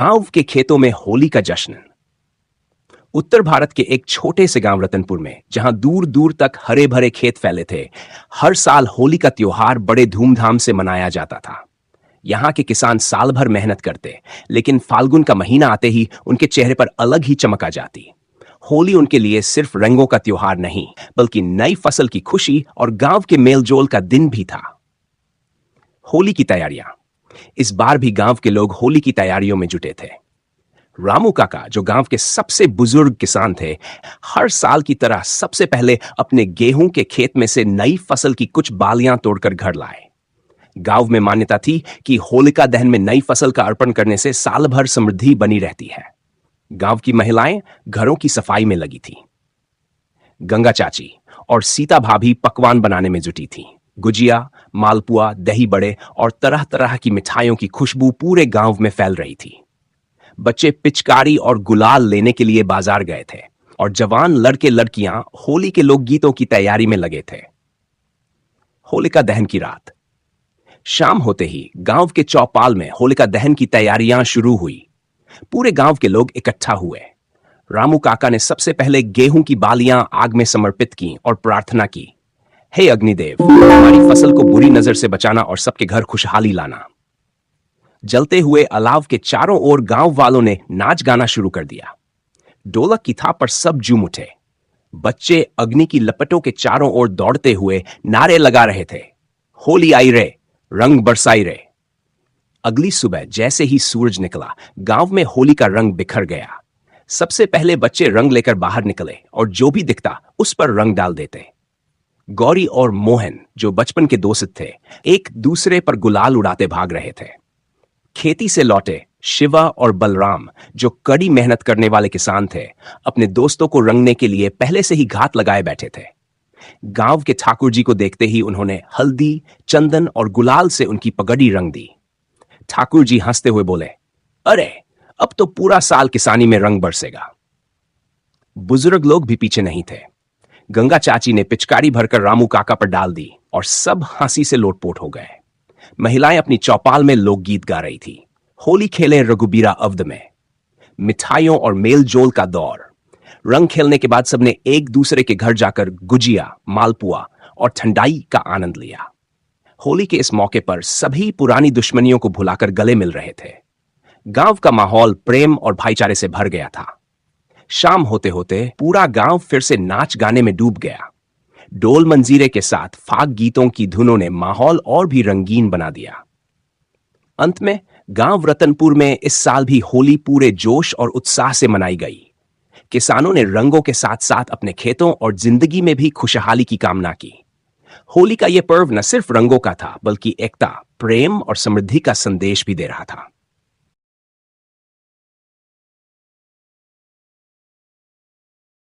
गांव के खेतों में होली का जश्न। उत्तर भारत के एक छोटे से गांव रतनपुर में, जहां दूर दूर तक हरे भरे खेत फैले थे, हर साल होली का त्योहार बड़े धूमधाम से मनाया जाता था। यहाँ के किसान साल भर मेहनत करते, लेकिन फाल्गुन का महीना आते ही उनके चेहरे पर अलग ही चमक आ जाती। होली उनके लिए सिर्फ रंगों का त्योहार नहीं, बल्कि नई फसल की खुशी और गांव के मेलजोल का दिन भी था। होली की तैयारियां। इस बार भी गांव के लोग होली की तैयारियों में जुटे थे। रामू काका, जो गांव के सबसे बुजुर्ग किसान थे, हर साल की तरह सबसे पहले अपने गेहूं के खेत में से नई फसल की कुछ बालियां तोड़कर घर लाए। गांव में मान्यता थी कि होलिका दहन में नई फसल का अर्पण करने से साल भर समृद्धि बनी रहती है। गांव की महिलाएं घरों की सफाई में लगी थी। गंगा चाची और सीता भाभी पकवान बनाने में जुटी थी। गुजिया, मालपुआ, दही बड़े और तरह तरह की मिठाइयों की खुशबू पूरे गांव में फैल रही थी। बच्चे पिचकारी और गुलाल लेने के लिए बाजार गए थे और जवान लड़के लड़कियां होली के लोकगीतों की तैयारी में लगे थे। होलिका दहन की रात। शाम होते ही गांव के चौपाल में होलिका दहन की तैयारियां शुरू हुई। पूरे गांव के लोग इकट्ठा हुए। रामू काका ने सबसे पहले गेहूं की बालियां आग में समर्पित की और प्रार्थना की, हे अग्निदेव, हमारी फसल को बुरी नजर से बचाना और सबके घर खुशहाली लाना। जलते हुए अलाव के चारों ओर गांव वालों ने नाच गाना शुरू कर दिया। ढोलक की थाप पर सब झूम उठे। बच्चे अग्नि की लपटों के चारों ओर दौड़ते हुए नारे लगा रहे थे, होली आई रे, रंग बरसाई रे। अगली सुबह जैसे ही सूरज निकला, गांव में होली का रंग बिखर गया। सबसे पहले बच्चे रंग लेकर बाहर निकले और जो भी दिखता उस पर रंग डाल देते। गौरी और मोहन, जो बचपन के दोस्त थे, एक दूसरे पर गुलाल उड़ाते भाग रहे थे। खेती से लौटे शिवा और बलराम, जो कड़ी मेहनत करने वाले किसान थे, अपने दोस्तों को रंगने के लिए पहले से ही घात लगाए बैठे थे। गांव के ठाकुर जी को देखते ही उन्होंने हल्दी, चंदन और गुलाल से उनकी पगड़ी रंग दी। ठाकुर जी हंसते हुए बोले, अरे अब तो पूरा साल किसानी में रंग बरसेगा। बुजुर्ग लोग भी पीछे नहीं थे। गंगा चाची ने पिचकारी भरकर रामू काका पर डाल दी और सब हंसी से लोटपोट हो गए। महिलाएं अपनी चौपाल में लोकगीत गा रही थी, होली खेले रघुबीरा अवध में। मिठाइयों और मेल जोल का दौर। रंग खेलने के बाद सबने एक दूसरे के घर जाकर गुजिया, मालपुआ और ठंडाई का आनंद लिया। होली के इस मौके पर सभी पुरानी दुश्मनियों को भुलाकर गले मिल रहे थे। गांव का माहौल प्रेम और भाईचारे से भर गया था। शाम होते होते पूरा गांव फिर से नाच गाने में डूब गया। डोल मंजीरे के साथ फाग गीतों की धुनों ने माहौल और भी रंगीन बना दिया। अंत में गांव रतनपुर में इस साल भी होली पूरे जोश और उत्साह से मनाई गई। किसानों ने रंगों के साथ साथ अपने खेतों और जिंदगी में भी खुशहाली की कामना की। होली का यह पर्व न सिर्फ रंगों का था, बल्कि एकता, प्रेम और समृद्धि का संदेश भी दे रहा था।